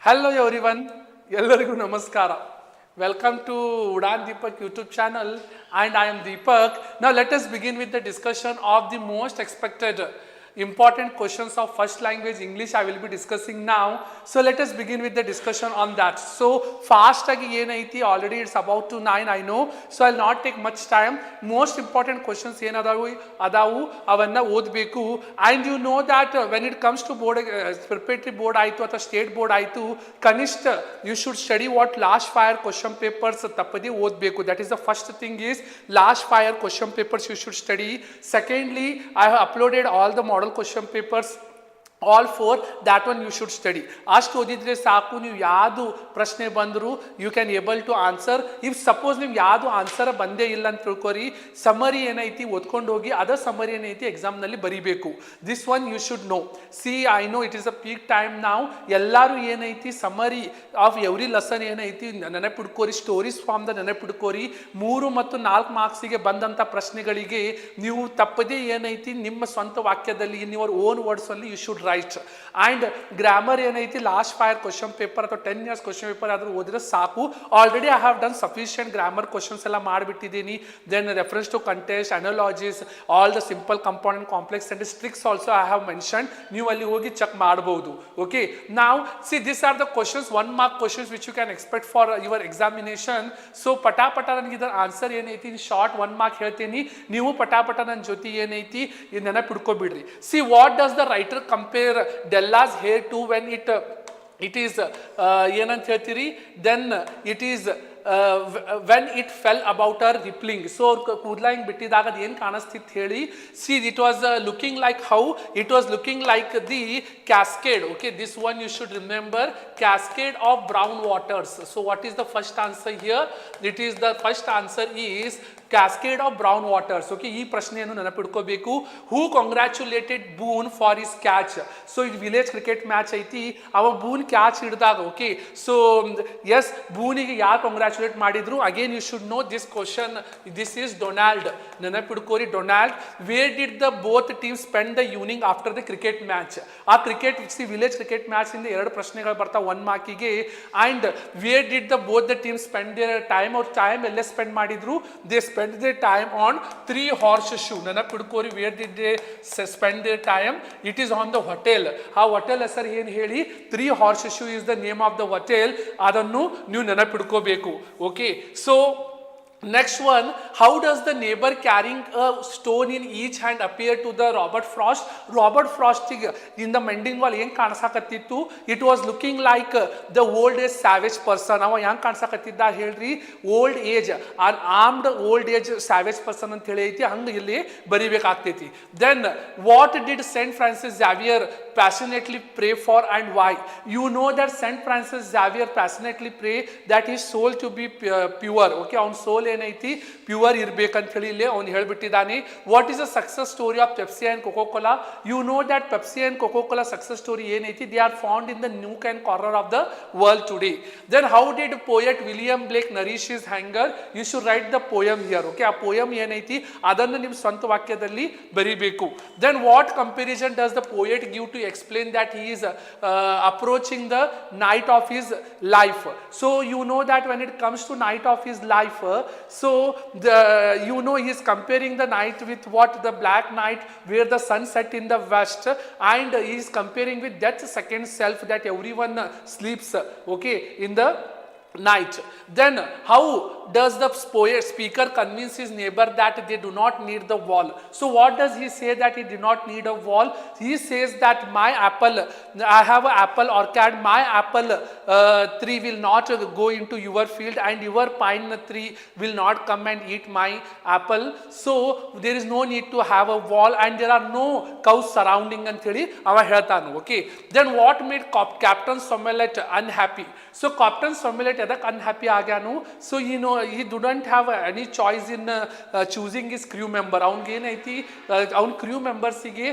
Hello everyone, ಎಲ್ಲರಿಗೂ ನಮಸ್ಕಾರ. Welcome to UDAAN Deepak YouTube channel and I am Deepak. Now let us begin with the discussion of the most expected important questions of first language English I will be discussing now. So let us begin with the discussion on that. So fast agi enaiti already it's about to 9 I know, so I'll not take much time. Most important questions adavu avanna odbeku, and you know that when it comes to board preparatory board aitu atha state board aitu kanishta you should study what last fire question papers tappadi odbeku. That is the first thing is last fire question papers you should study. Secondly, I have uploaded all the model question papers, all four, that one you should study. ಅಷ್ಟು ಓದಿದ್ರೆ ಸಾಕು, ನೀವು ಯಾವುದು ಪ್ರಶ್ನೆ ಬಂದರೂ you can able to answer. If suppose ನೀವು ಯಾವುದು answer ಬಂದೇ ಇಲ್ಲ ಅಂತ ತಿಳ್ಕೊರಿ, ಸಮರಿ ಏನೈತಿ ಓದ್ಕೊಂಡು ಹೋಗಿ ಅದ ಸಮರಿ ಏನೈತಿ ಎಕ್ಸಾಮ್ನಲ್ಲಿ ಬರೀಬೇಕು. This one you should know. See I know it is a peak time ನಾವು, ಎಲ್ಲರೂ ಏನೈತಿ ಸಮರಿ ಆಫ್ ಎವ್ರಿ ಲೆಸನ್ ಏನೈತಿ ನೆನಪಿಡ್ಕೋರಿ, ಸ್ಟೋರೀಸ್ ಫಾರ್ಮ್ದ ನೆನಪಿಡ್ಕೋರಿ. 3 ಮತ್ತು 4 ಮಾರ್ಕ್ಸಿಗೆ ಬಂದಂಥ ಪ್ರಶ್ನೆಗಳಿಗೆ ನೀವು ತಪ್ಪದೇ ಏನೈತಿ ನಿಮ್ಮ ಸ್ವಂತ ವಾಕ್ಯದಲ್ಲಿ ಇನ್ ಯುವರ್ ಓನ್ ವರ್ಡ್ಸ್ ಅಲ್ಲಿ you should write. And grammar ಏನೈತಿ ಲಾಸ್ಟ್ ಫೈರ್ ಕ್ವಶನ್ ಪೇಪರ್ ಅಥವಾ 10 ಇಯರ್ಸ್ ಕ್ವಶನ್ ಪೇಪರ್ ಆದ್ರೂ ಓದಿದ್ರೆ ಸಾಕು. Already I have done sufficient grammar questions ಎಲ್ಲ ಮಾಡಿಬಿಟ್ಟಿದ್ದೀನಿ. Then reference to context, analogies, all the simple compound complex and tricks also I have mention. ನೀವು ಅಲ್ಲಿ ಹೋಗಿ ಚೆಕ್ ಮಾಡಬಹುದು. ಓಕೆ, ನಾವು see this are the questions, 1 mark questions which you can expect for your examination. So ಪಟಾಪಟ ನನಗೆ ಇದರ answer ಏನೈತಿ short 1 mark ಹೇಳ್ತೀನಿ, ನೀವು ಪಟಾಪಟ ನನ್ನ ಜೊತೆ ಏನೈತಿ ನೆನಪಿಡ್ಕೊಬಿಡ್ರಿ. See what does the writer compare Della's hair to when it is ಏನಂತ ಹೇಳ್ತೀರಿ, then it is when it fell about her rippling. So ಕೂದಲ ಹಿಂಗೆ ಬಿಟ್ಟಿದಾಗ ಅದು ಏನು ಕಾಣಿಸ್ತಿತ್ತು ಹೇಳಿ. See it was looking like how it was looking like the cascade. Okay, this one you should remember, cascade of brown waters. So what is the first answer here? It is the first answer is cascade of brown waters. Okay, ಈ ಪ್ರಶ್ನೆಯನ್ನು ನೆನಪಿಡ್ಕೋಬೇಕು. Who congratulated Boon for his catch. So ಇದು village cricket match ಐತಿ, ಅವ Boon catch ಹಿಡಿದಾಗ. Okay, so yes, ಬೂನಿಗೆ ಯಾರು congratulate ಮಾಡಿದ್ರು? Again you should know this question. This is Donald. ನೆನಪಿಡ್ಕೋರಿ, Donald. Where did the both team spend the evening after the cricket match? ಆ cricket village cricket match ಇಂದ 2 ಪ್ರಶ್ನೆಗಳು ಬರ್ತಾವೆ 1 ಮಾರ್ಕಿಗೆ. And where did the both the team spend their time? ಅವ್ರ time ಎಲ್ಲೇ spend ಮಾಡಿದ್ರು? They spend their time on 3 horseshoe. ನೆನಪಿಡ್ಕೋರಿ, where did they spend their time? It is on the hotel. ಆ hotel ಹೆಸರು ಏನು ಹೇಳಿ? 3 horseshoe is the name of the hotel. ಅದನ್ನು ನೀವು ನೆನಪಿಡ್ಕೋಬೇಕು. ಓಕೆ, so next one, how does the neighbor carrying a stone in each hand appear to the Robert Frost? Robert Frost in the mending wall ಏನು ಕಾಣಿಸಕತ್ತಿತ್ತು? It was looking like the old age savage person. ಅವ ಹೆಂಗೆ ಕಾಣಿಸಕತ್ತಿದ್ದ ಹೇಳ್ರಿ? Old age, armed old age savage person ಅಂತ ಹೇಳಿ ಐತಿ, ಹಂಗೆ ಇಲ್ಲಿ ಬರಿಬೇಕಾಗ್ತೈತಿ. Then what did Saint Francis Xavier passionately pray for and why? You know that Saint Francis Xavier passionately pray that his soul to be pure. Okay, ಅವನ ಸೋಲ್ ಏನೈತಿ? Pure ಇರ್ಬೇಕಂತ ಹೇಳಿ ಇಲ್ಲಿ ಅವ್ನು ಹೇಳ್ಬಿಟ್ಟಿದ್ದಾನೆ. What is the success story of Pepsi and Coca Cola? You know that Pepsi and Coca Cola success story ಏನೈತಿ? They are found in the nook and corner of the world today. Then how did poet William Blake nourish his hunger? You should write the poem here. Okay, ಆ poem ಏನೈತಿ ಅದನ್ನು ನಿಮ್ಮ ಸ್ವಂತ ವಾಕ್ಯದಲ್ಲಿ ಬರಿಬೇಕು. Then what comparison does the poet give to explain that he is approaching the night of his life? So you know that when it comes to night of his life, so you know he is comparing the night with what? The black night where the sun set in the west, and he is comparing with that second self that everyone sleeps, okay, in the night. Then how does the speaker convince his neighbor that they do not need the wall? So what does he say that he did not need a wall? He says that my apple, I have an apple orchard, my apple tree will not go into your field and your pine tree will not come and eat my apple. So there is no need to have a wall and there are no cows surrounding ಅಂತ ಹೇಳಿ ಅವ ಹೇಳ್ತಾನು. Okay, then what made Captain Somerset unhappy? So Captain Somerset ಎದಕ್ಕೆ unhappy ಆಗ್ಯಾನು. So he didn't have any choice in choosing his crew member. ಅವ್ನಿಗೆ ಏನೈತಿ ಅವ್ನ ಕ್ರೂ ಮೆಂಬರ್ಸಿಗೆ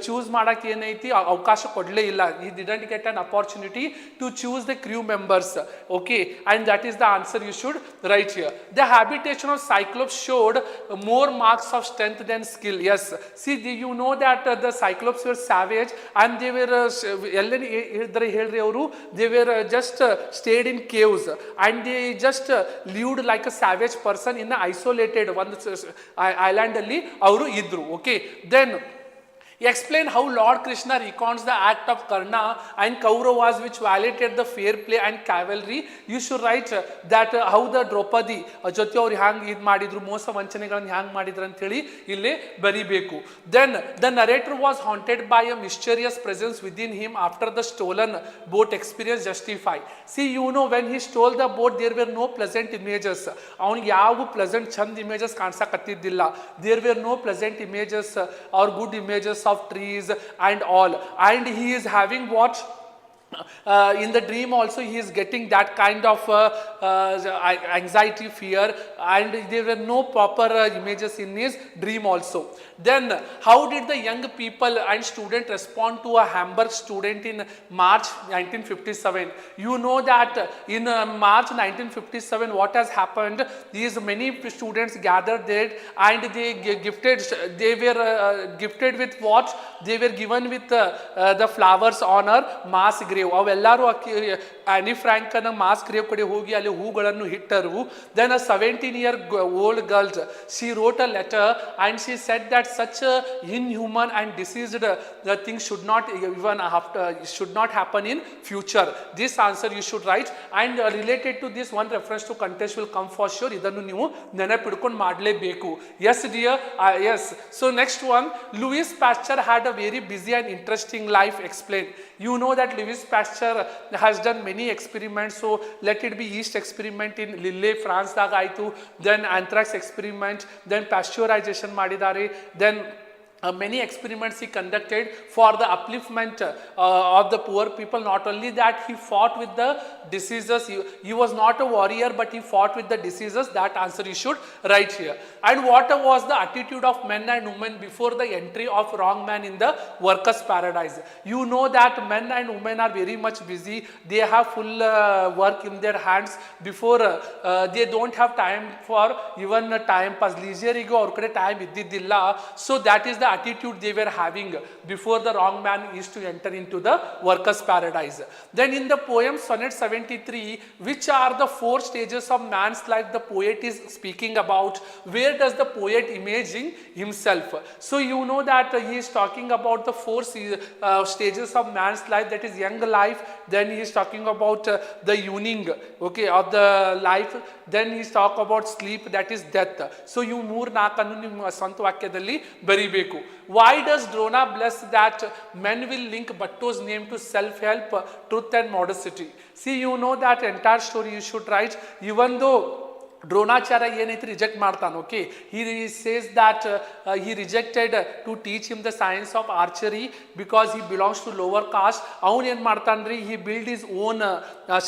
choose ಮಾಡಕ್ಕೆ ಏನೈತಿ ಅವಕಾಶ ಕೊಡಲೇ ಇಲ್ಲ. he didn't get an opportunity to choose the crew members. Okay, and that is the answer you should write here. The habitation of Cyclops showed more marks of strength than skill. Yes, see, you know that the Cyclops were savage and they were ಎಲ್ಲೇನು ಹೇಳ್ರಿ ಅವರು, they were just stayed in caves and they just lived like a savage person in an isolated ಒಂದು island ಅಲ್ಲಿ ಅವರು ಇದ್ರು. Okay, then explain how Lord Krishna recounts the act of Karna and Kauravas which violated the fair play and cavalry. You should write that how the Draupadi ಜೊತೆ ಅವ್ರು ಹ್ಯಾಂಗ್ ಇದು ಮಾಡಿದ್ರು, ಮೋಸ ವಂಚನೆಗಳನ್ನು ಹ್ಯಾಂಗ್ ಮಾಡಿದ್ರು ಅಂತ ಹೇಳಿ ಇಲ್ಲೇ ಬರಿಬೇಕು. Then the narrator was haunted by a mysterious presence within him after the stolen boat experience justified. See, when he stole the boat there were no pleasant images. ಅವನಿಗೆ ಯಾವ ಪ್ಲೆಸೆಂಟ್ ಚಂದ images ಕಾಣಿಸಕತ್ತಿದ್ದಿಲ್ಲ. There were no pleasant images or good images of trees and all, and he is having what in the dream also he is getting that kind of anxiety, fear, and there were no proper images in his dream also. Then how did the young people and student respond to a Hamburg student in March 1957? You know that in March 1957 what has happened is many students gathered there and they were gifted with what? They were given with the flowers on her mass grave. ಅವೆಲ್ಲರೂ ಆನಿ ಫ್ರಾಂಕನ mass grave ಕಡೆ ಹೋಗಿ ಅಲ್ಲಿ ಹೂಗಳನ್ನು ಇಟ್ಟರು. Then a 17-year-old girl, she wrote a letter and she said that such inhuman and diseased things should not happen in future. This answer you should write, and related to this one reference to contextual will come for sure. ಇದನ್ನು ನೀವು ನೆನಪಿಡ್ಕೊಂಡು ಮಾಡಲೇಬೇಕು. Yes dear, yes. So next one, Louis Pasteur had a very busy and interesting life. Explain. You know that Louis Pasteur has done many experiments. So let it be yeast experiment in Lille, France ದಾಗ ಆಯಿತು. Then anthrax experiment, then pasteurization ಮಾಡಿದ್ದಾರೆ. Then many experiments he conducted for the upliftment of the poor people. Not only that, he fought with the diseases. He was not a warrior, but he fought with the diseases. That answer you should write here. And what was the attitude of men and women before the entry of wrong man in the workers' paradise? You know that men and women are very much busy. They have full work in their hands. Before they don't have time for even time pass. Leisure go ಅವ್ರ ಕಡೆ time ಇದ್ದಿದ್ದಿಲ್ಲ. So that is the attitude they were having before the wrong man is to enter into the workers' paradise. Then in the poem Sonnet 73, which are the 4 stages of man's life the poet is speaking about? Where does the poet imaging himself? So you know that he is talking about the 4 stages of man's life, that is young life. Then he is talking about the yuning, okay, of the life. Then he is talk about sleep, that is death. So you 3-4 ಅನ್ನು ನಿಮ್ಮ ಸ್ವಂತ ವಾಕ್ಯದಲ್ಲಿ ಬರಿಬೇಕು. Why does Drona bless that men will link Bhatto's name to self-help, truth and modesty? See, you know that entire story you should write. Even though Dronacharya ಏನೈತಿ reject ಮಾಡ್ತಾನೆ, okay, he says that he rejected to teach him the science of archery because he belongs to lower caste. ಅವನು ಏನು ಮಾಡ್ತಾನ್ರಿ, he build his own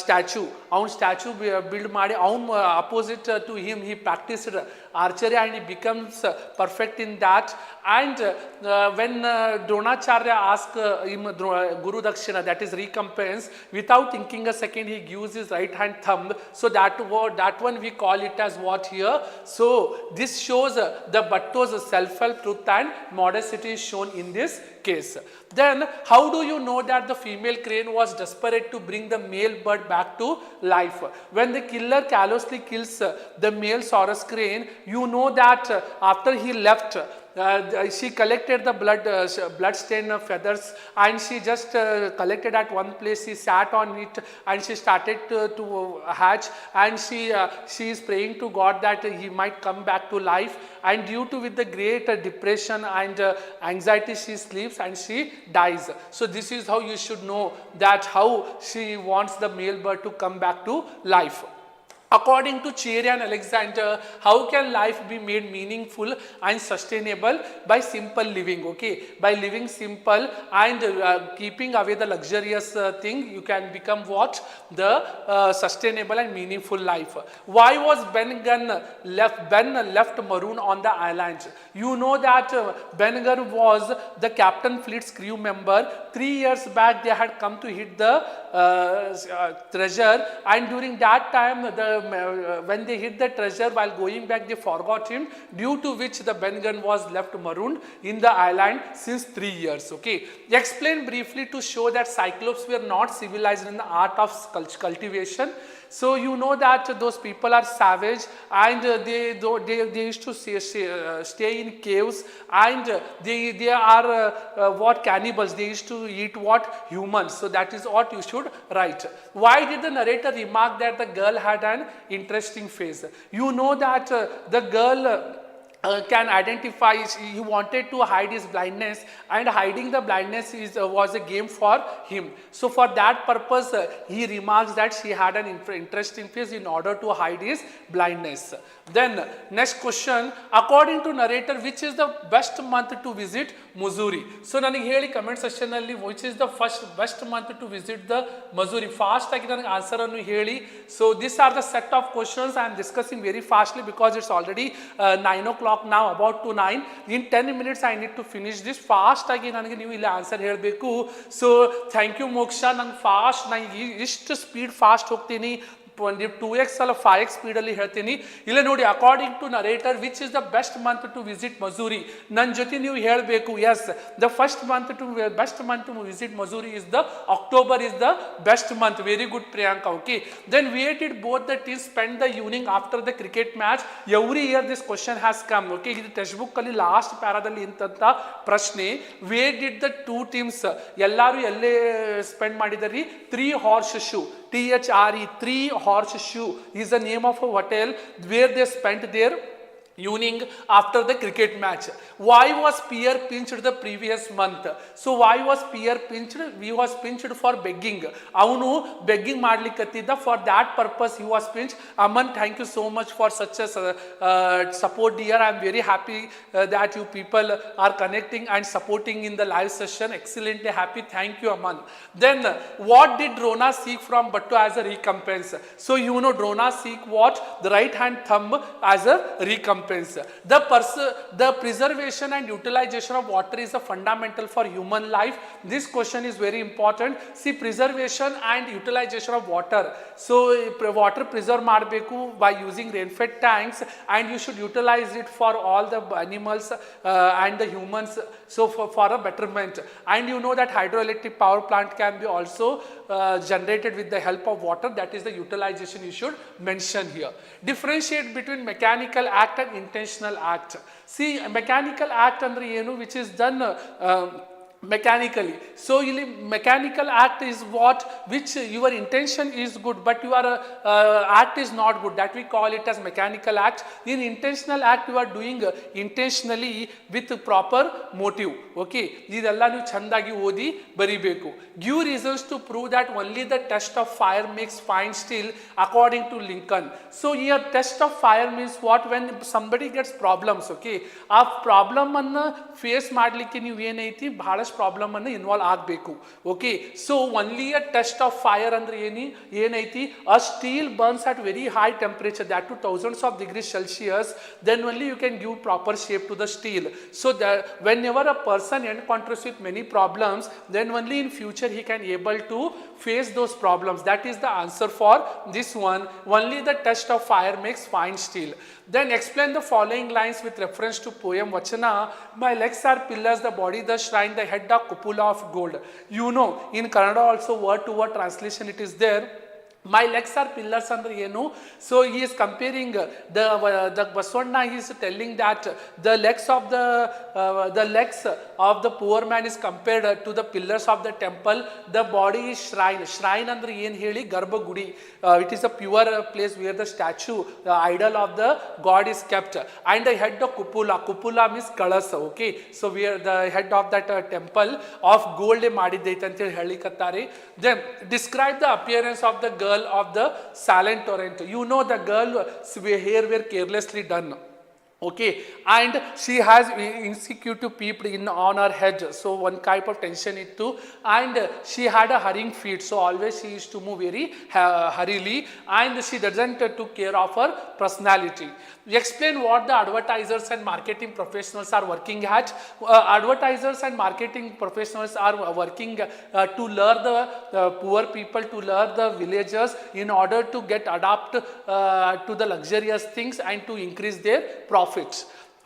statue. ಅವನ statue build ಮಾಡಿ ಅವನು opposite to him he practiced archery and he becomes perfect in that. And when Dronacharya asked him Guru Dakshina, that is recompense, without thinking a second he gives his right hand thumb. So that one we call it as what here? So this shows the Bhatto's self-help, truth and modesty is shown in this case. Then how do you know that the female crane was desperate to bring the male bird back to life? When the killer callously kills the male saurus crane, you know that after he left, she collected the blood stained feathers and she just collected at one place. She sat on it and she started to hatch, and she is praying to God that he might come back to life, and due to with the great depression and anxiety she sleeps and she dies. So this is how you should know that how she wants the male bird to come back to life. According to Cherry and Alexander, how can life be made meaningful and sustainable? By simple living, okay? By living simple and keeping away the luxurious thing, you can become what? The sustainable and meaningful life. Why was Ben left maroon on the island? You know that Ben Gunn was the Captain Fleet's crew member. 3 years back, they had come to hit the treasure, and during that time, when they hit the treasure, while going back, they forgot him, due to which the Ben Gunn was left marooned in the island since 3 years. Okay, explain briefly to show that Cyclops were not civilized in the art of cultivation. So you know that those people are savage, and they used to stay in caves, and they are what, cannibals. They used to eat what, humans. So that is what you should write. Why did the narrator remark that the girl had an interesting face? You know that the girl can identify, he wanted to hide his blindness, and hiding the blindness was a game for him. So for that purpose, he remarks that she had an interesting face in order to hide his blindness. Then next question, according to narrator, which is the best month to visit Missouri? So ನನಗೆ ಹೇಳಿ comment section ಅಲ್ಲಿ which is the best month to visit the Missouri. Fast ಆಗಿ ನನಗೆ answer ಅನ್ನು ಹೇಳಿ. So these are the set of questions I am discussing very fastly because it's already 9 o'clock now, about to 9. In 10 minutes I need to finish this. Fast ಆಗಿ ನನಗೆ ನೀವು ಇಲ್ಲಿ answer ಹೇಳಬೇಕು. So thank you ಮೋಕ್ಷ. ನಂಗೆ fast, ನಾನು ಇಷ್ಟು speed fast ಹೋಗ್ತೀನಿ. 2x ಅಲ್ಲ 5x ಸ್ಪೀಡಲ್ಲಿ ಹೇಳ್ತೀನಿ. ಇಲ್ಲ ನೋಡಿ, according to narrator which is the best month to visit Mussoorie, ನನ್ನ ಜೊತೆ ನೀವು ಹೇಳಬೇಕು. Yes, the best month to visit Mussoorie is the October is the best month. Very good Priyanka. Okay, then where did both the teams spend the evening after the cricket match? Every year this question has come. Okay, ಇದು text book ಅಲ್ಲಿ last ಪ್ಯಾರಾದಲ್ಲಿ ಇಂಥ ಪ್ರಶ್ನೆ. Where did the two teams, ಎಲ್ಲರೂ ಎಲ್ಲೇ spend ಮಾಡಿದಾರಿ? 3 Horse Shoe, THRE, 3 Horse Shoe is the name of a hotel where they spent their evening after the cricket match. Why was Pierre pinched the previous month? So why was Pierre pinched? He was pinched for begging. Avunu begging ಮಾಡ್ಲಿಕ್ಕತ್ತಿದ್ದ. For that purpose he was pinched. Aman, thank you so much for such a support dear. I am very happy that you people are connecting and supporting in the live session. Excellently happy. Thank you, Aman. Then what did Drona seek from Bhattu as a recompense? So you know Drona seek what? The right hand thumb as a recompense. The preservation and utilization of water is a fundamental for human life. This question is very important. See, preservation and utilization of water. So water preserve ಮಾಡಬೇಕು by using rain-fed tanks, and you should utilize it for all the animals and the humans. So for a betterment. And you know that hydroelectric power plant can be also generated with the help of water. That is the utilization you should mention here. Differentiate between mechanical act and intentional act. See, mechanical act andre ಏನು, which is done mechanically. So mechanical act is what, which your intention is good but your act is not good, that we call it as mechanical act. In intentional act you are doing intentionally with proper motive. Okay, ಇದೆಲ್ಲ ನೀವು ಚಂದಾಗಿ ಓದಿ ಬರಿಬೇಕು. Give reasons to prove that only the test of fire makes fine steel according to Lincoln. So here test of fire means what? When somebody gets problems, okay, ಆ problem ಅನ್ನು face ಮಾಡಲಿಕ್ಕೆ ನೀವು ಏನೈತಿ ಬಹಳಷ್ಟು ಪ್ರಾಬ್ಲಮ್ ಅನ್ನು involve ಆಗಬೇಕು. Okay, so only a test of fire ಅಂದ್ರೆ ಏನೈತಿ? A steel burns at very high temperature, that to thousands of degrees Celsius, then only you can give proper shape to the steel. So that whenever a person encounters with many problems, then only in future he can able to face those problems. That is the answer for this one. Only the test of fire makes fine steel. Then explain the following lines with reference to poem Vachana. My legs are pillars, the body the shrine, the head a cupola of gold. You know, in Kannada also word to word translation it is there. My legs are pillars andre ಏನು? So he is comparing the Baswanda, he is telling that the legs of the poor man is compared to the pillars of the temple. The body is shrine. Shrine andre ಏನು ಹೇಳಿ? ಗರ್ಭಗುಡಿ. It is a pure place where the statue, the idol of the god is kept. And the head of cupola. Cupola means kalas. Okay, so where the head of that temple of gold ಮಾಡಿದ್ದೈತೆ ಅಂತ ಹೇಳಿ ಹೇಳಿಕತ್ತಾರೆ. Then describe the appearance of the girl girl of the silent torrent. You know the girl's hair were carelessly done. Okay, and she has insecurity peeped in on her head, so one type of tension it too, and she had a hurrying feet, so always she used to move very hurriedly, and she doesn't took care of her personality. Explain what the advertisers and marketing professionals are working at. Advertisers and marketing professionals are working to lure the poor people, to lure the villagers in order to get adapt to the luxurious things and to increase their profits.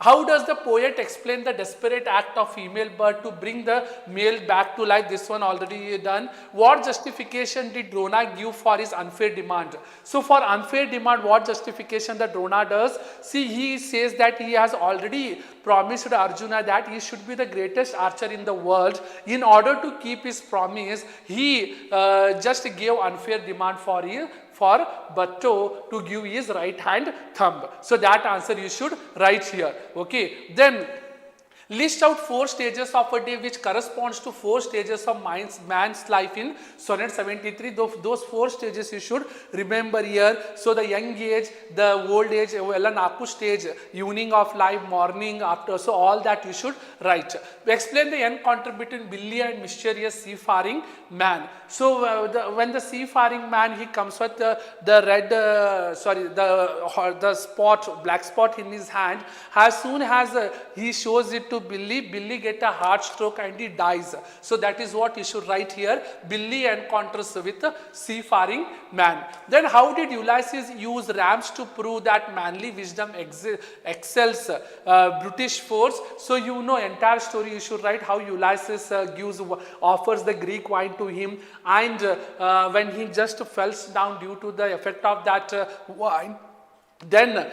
How does the poet explain the desperate act of female bird to bring the male back to life? This one already done. What justification did Drona give for his unfair demand? So for unfair demand, what justification that Drona does? See, he says that he has already promised Arjuna that he should be the greatest archer in the world. In order to keep his promise, he just gave unfair demand for Bhatto to give his right hand thumb. So that answer you should write here. Okay. Then list out 4 stages of a day which corresponds to 4 stages of man's life in sonnet 73. Those 4 stages you should remember here. So the young age, the old age, naku stage, evening of life, morning, after. So all that you should write. Explain the encounter between Billy and mysterious seafaring man. So when the seafaring man, he comes with the red, the spot, black spot in his hand. As soon as he shows it to Billy get a heart stroke and he dies. So that is what you should write here. Billy encounters with a seafaring man. Then how did Ulysses use rams to prove that manly wisdom excels British force? So you know entire story you should write how Ulysses offers the Greek wine to him, and when he just falls down due to the effect of that wine, then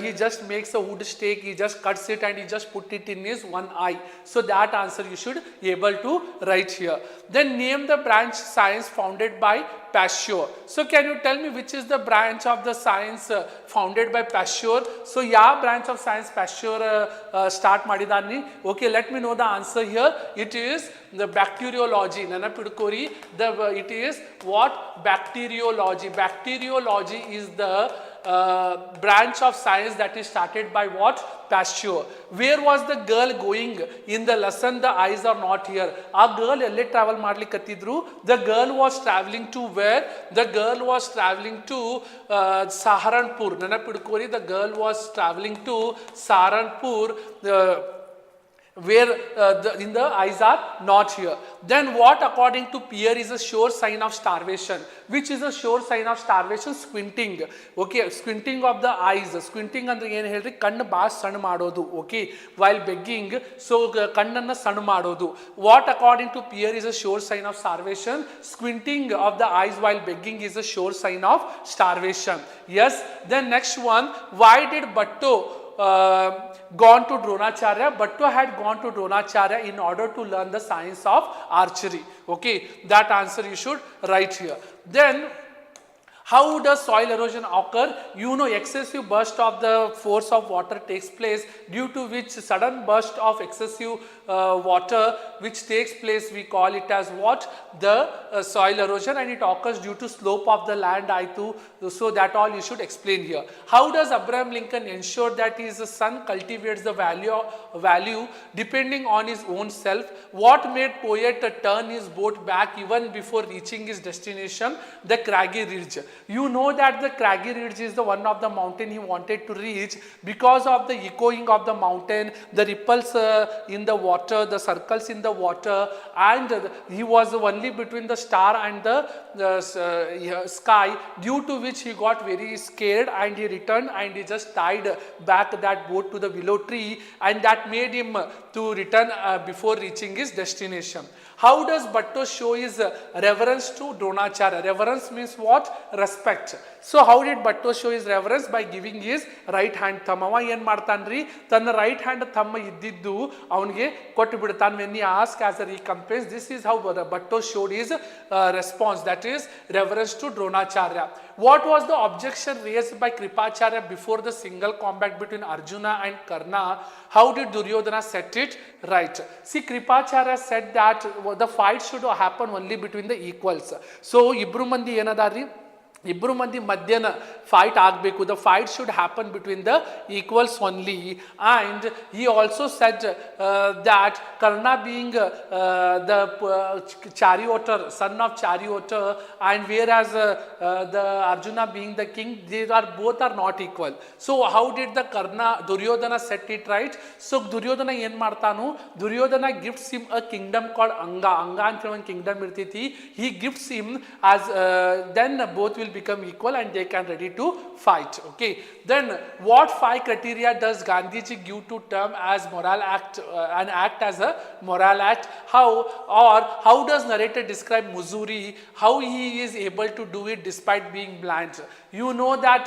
he just makes a wood stake, he just cuts it and he just put it in his one eye. So that answer you should be able to write here. Then name the branch science founded by Pasteur. So can you tell me which is the branch of the science founded by Pasteur? So yeah, branch of science Pasteur start madidani. Okay, let me know the answer here. It is the bacteriology. Nanapidukori. It is what? Bacteriology. Bacteriology is the branch of science that is started by what? Pasteur. Where was the girl going in the lesson? The eyes are not here. A girl elle travel madlikatidru. The girl was traveling to where? The girl was traveling to Saharanpur. Nanapidukori. The girl was traveling to Saharanpur. Where in the eyes are not here. Then what according to Pierre is a sure sign of starvation? Which is a sure sign of starvation? Squinting. Okay, squinting of the eyes. Squinting andre ಏನು ಹೇಳ್ರಿ ಕಣ್ಣು boss ಸಣ್ಣ ಮಾಡೋದು. Okay, while begging, so ಕಣ್ಣನ್ನ ಸಣ್ಣ ಮಾಡೋದು. What according to Pierre is a sure sign of starvation? Squinting of the eyes while begging is a sure sign of starvation. Yes. Then next one, why did Bhatto gone to Dronacharya? Bhatto had gone to Dronacharya in order to learn the science of archery. Okay, that answer you should write here. Then how does soil erosion occur? You know excessive burst of the force of water takes place, due to which sudden burst of excessive water which takes place, we call it as what? The soil erosion, and it occurs due to slope of the land. So that all you should explain here. How does Abraham Lincoln ensure that his son cultivates the value depending on his own self? What made poet turn his boat back even before reaching his destination? The craggy ridge. You know that the craggy ridge is the one of the mountain he wanted to reach because of the echoing of the mountain, the ripples in the water, the circles in the water, and he was only between the star and the sky, due to which he got very scared and he returned and he just tied back that boat to the willow tree, and that made him to return before reaching his destination. How does Bhatto show his reverence to Dronacharya? Reverence means what? Respect. So how did Bhatto show his reverence? By giving his right hand thumb. Ava yen ಮಾಡ್ತಾನ್ರಿ ತನ್ನ right hand thumb ಇದ್ದಿದ್ದು ಅವನಿಗೆ ಕೊಟ್ಟು ಬಿಡ್ತಾನೆ. When he asked as a recompense, this is how Bhatto showed his response, that is reverence to Dronacharya. What was the objection raised by Kripacharya before the single combat between Arjuna and Karna? How did Duryodhana set it right? See, Kripacharya said that the fight should happen only between the equals. So ibru mandi ಏನದಾರಿ ಇಬ್ಬರು ಮಂದಿ ಮಧ್ಯನ fight ಆಗಬೇಕು. The fight should happen between the equals only. And he also said that Karna being the charioteer, son of charioteer, and whereas the Arjuna being the king, they are both are not equal. So how did the Karna Duryodhana set it right? So Duryodhana ಏನು ಮಾಡ್ತಾನು? Duryodhana gifts him a kingdom called Anga. Anga ಅಂತ ಹೇಳಿ ಒಂದು kingdom ಇರ್ತೈತಿ. He gifts him as then both will become equal and they can ready to fight. Okay, then what 5 criteria does Gandhiji give to term as moral act, an act as a moral act? How does narrator describe Mussoorie, how he is able to do it despite being blind? You know that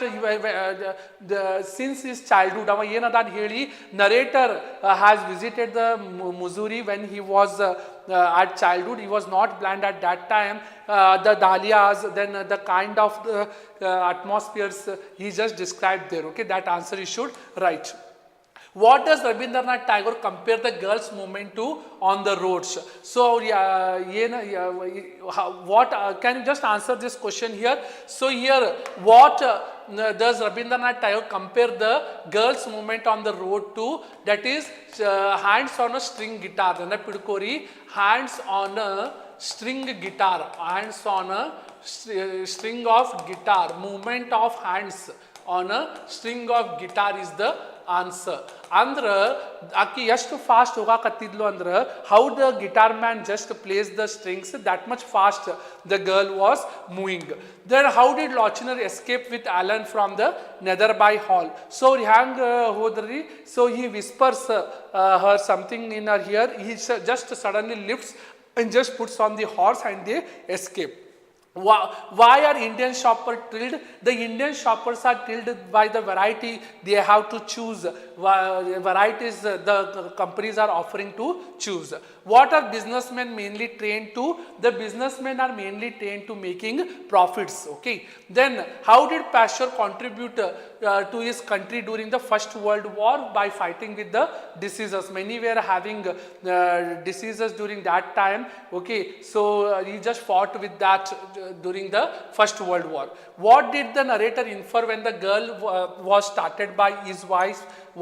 since his childhood ಅವ ಏನದ ಅಂತ ಹೇಳಿ narrator has visited the Mussoorie when he was at childhood. He was not blind at that time. The dahlias, then the kind of atmospheres he just described there. Okay, that answer you should write. What does Rabindranath Tagore compare the girls' movement to on the roads? So, what can you just answer this question here? So, here, what does Rabindranath Tagore compare the girls' movement on the road to? That is, hands on a string guitar. Hands on a string guitar. Hands on a string of guitar. Movement of hands on a string of guitar is the answer. ಅಂದ್ರೆ ಆಕಿ ಎಷ್ಟು fast ಹೋಗಾಕತ್ತಿದ್ಲು ಅಂದ್ರೆ how the guitar man just plays the strings that much fast the girl was moving. Then how did Lochinvar escape with Ellen from the Netherby Hall? So ಅವ್ರು ಹ್ಯಾಂಗ್ ಹೋದ್ರಿ? So he whispers her something in her ear. He just suddenly lifts and just puts on the horse and they escape. Why are Indian shoppers thrilled? The Indian shoppers are thrilled by the variety they have to choose. Varieties the companies are offering to choose. What are businessmen mainly trained to? The businessmen are mainly trained to making profits. Okay. Then how did Pasteur contribute to his country during the First World War? By fighting with the diseases. Many were having diseases during that time. Okay. So he just fought with that during the First World War. What did the narrator infer when the girl was started by his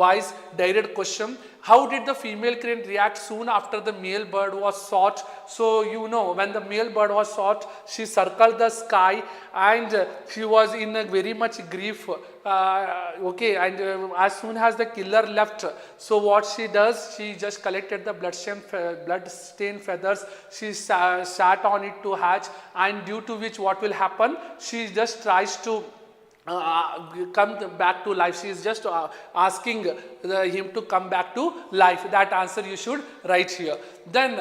wise direct question? How did the female crane react soon after the male bird was shot? So you know, when the male bird was shot, she circled the sky and she was in a very much grief. Okay, and as soon as the killer left, so what she does, she just collected the blood-stained feathers, she sat on it to hatch, and due to which what will happen, she just tries to come back to life. She is just asking him to come back to life. That answer you should write here. Then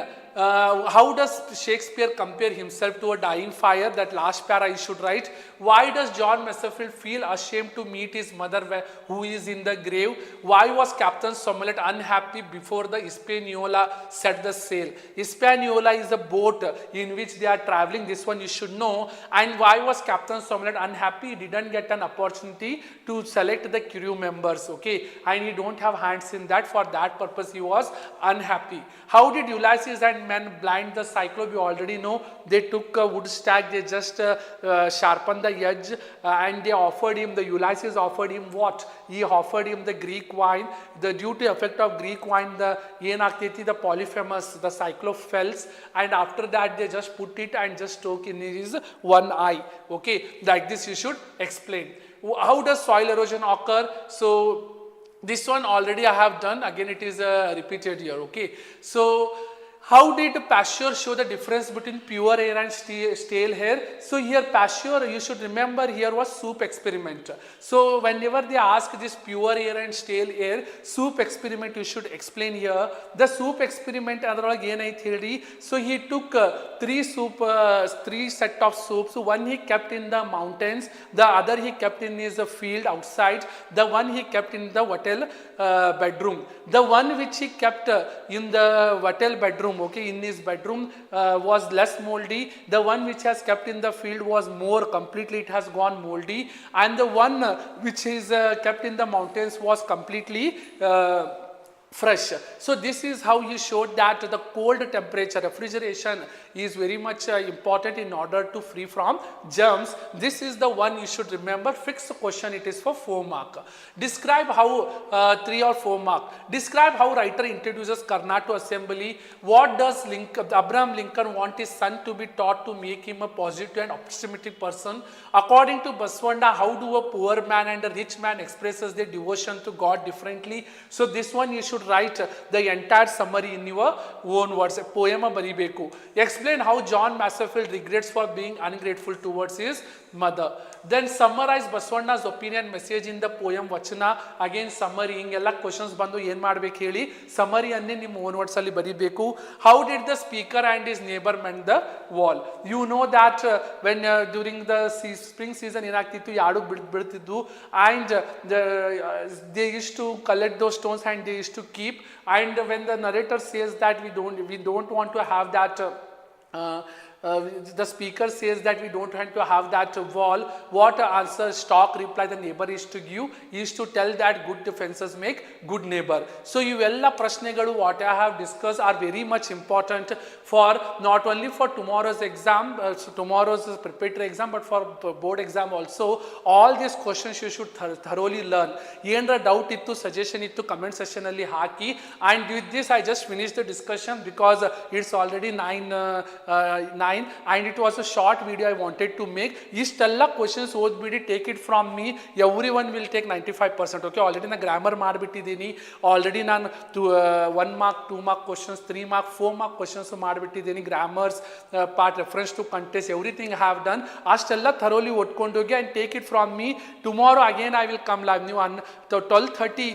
how does Shakespeare compare himself to a dying fire? That last para you should write. Why does John Masefield feel ashamed to meet his mother who is in the grave? Why was Captain Smollett unhappy before the Hispaniola set the sail? Hispaniola is a boat in which they are traveling. This one you should know. And why was Captain Smollett unhappy? He didn't get an opportunity to select the crew members. Okay, and he don't have hands in that. For that purpose he was unhappy. How did Ulysses and men blind the Cyclope? You already know. They took a wood stack, they just sharpened the edge and they offered him, the Ulysses offered him what? He offered him the Greek wine. The due to effect of Greek wine, the the Polyphemus, the Cyclope fells, and after that they just put it and just took in his one eye. Okay, like this you should explain. How does soil erosion occur? So this one already I have done, again it is repeated here. Okay, so how did Pasteur show the difference between pure air and stale air? So here Pasteur, you should remember, here was soup experiment. So whenever they ask this pure air and stale air, soup experiment you should explain here. The soup experiment adralage enaithe heli? So he took three set of soups. One he kept in the mountains, the other he kept in his field outside, the one he kept in the hotel bedroom. The one which he kept in the hotel bedroom, okay, in his bedroom was less moldy. The one which has kept in the field was more, completely it has gone moldy, and the one which is kept in the mountains was completely fresh. So this is how you showed that the cold temperature refrigeration is very much important in order to free from germs. This is the one you should remember. Fixed question, it is for 4 mark. Describe how 3 or 4 mark. Describe how writer introduces Karnataka assembly. What does Abraham Lincoln want his son to be taught to make him a positive and optimistic person? According to Baswanda, how do a poor man and a rich man expresses their devotion to God differently? So this one you should write the entire summary in your own words. A poem baribeku. Explain how John Masefield regrets for being ungrateful towards his mother. Then summarize Baswanna's opinion message in the poem Vachana. Again summary. Ingella questions bandu yen madbeku heli summary anne ನಿಮ್ಮ own words ಅಲ್ಲಿ ಬರಿಬೇಕು. How did the speaker and his neighbor mend the wall? You know that when during the spring season ಏನಾಗ್ತಿತ್ತು, ಯಾಡು ಬೀಳ್ತಿದ್ವು, and they used to collect those stones and they used to keep, and when the narrator says that we don't want to have that the speaker says that we don't want to have that wall, what answer stock reply the neighbor is to give is to tell that good defenses make good neighbor. So ಇವೆಲ್ಲ ಪ್ರಶ್ನೆಗಳು what I have discussed are very much important for not only for tomorrow's exam, tomorrow's preparatory exam, but for board exam also. All these questions you should thoroughly learn. ಏನರ doubt ಇತ್ತು, suggestion ಇತ್ತು, comment section ಅಲ್ಲಿ ಹಾಕಿ. And with this I just finished the discussion because it's already 9 and it was a short video I wanted to make. ಇಷ್ಟೆಲ್ಲ questions ಓದ್ಬಿಡಿ, take it from me, everyone will take 95%. okay, already ನಾನು grammar ಮಾಡಿಬಿಟ್ಟಿದ್ದೀನಿ, already ನಾನು 1 mark 2 mark questions, 3 mark 4 mark questions ಮಾಡಿಬಿಟ್ಟಿದ್ದೀನಿ, grammars part, reference to context, everything I have done. ಅಷ್ಟೆಲ್ಲ thoroughly ಓದ್ಕೊಂಡೋಗಿ and take it from me. Tomorrow again I will come live. ನೀವು 12:30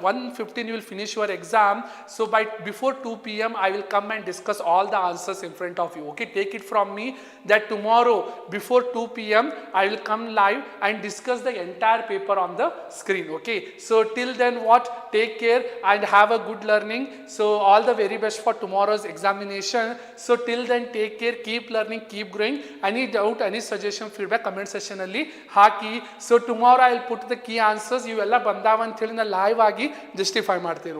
1:15 you will finish your exam, so by before 2 p.m. I will come and discuss all the answers in front of you. okay, take it from me that tomorrow before 2 p.m. I will come live and discuss the entire paper on the screen. okay, so till then what, take care and have a good learning. So all the very best for tomorrow's examination. So till then take care, keep learning, keep growing. Any doubt, any suggestion, feedback comment section alli haki. So tomorrow I will put the key answers. ಇವೆಲ್ಲ ಬಂದಾವ ಅಂತ ಹೇಳಿ ನಾನು live ಆಗಿ justify ಮಾಡ್ತೀನಿ.